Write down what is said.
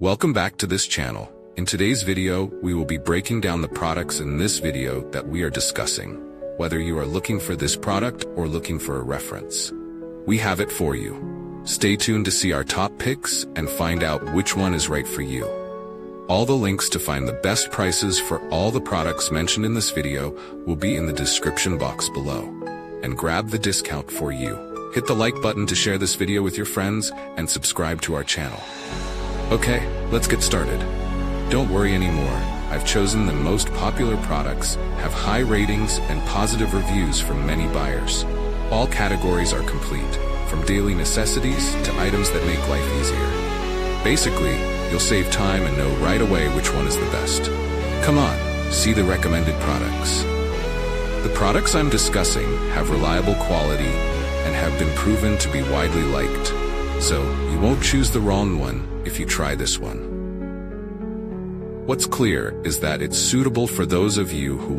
Welcome back to this channel. In today's video, we will be breaking down the products in this video that we are discussing. Whether you are looking for this product or looking for a reference, we have it for you. Stay tuned to see our top picks and find out which one is right for you. All the links to find the best prices for all the products mentioned in this video will be in the description box below. And grab the discount for you. Hit the like button to share this video with your friends and subscribe to our channel. Okay, let's get started. Don't worry anymore. I've chosen the most popular products, have high ratings and positive reviews from many buyers. All categories are complete, from daily necessities to items that make life easier. Basically, you'll save time and know right away which one is the best. Come on, see the recommended products. The products I'm discussing have reliable quality and have been proven to be widely liked. So, you won't choose the wrong one if you try this one. What's clear is that it's suitable for those of you who want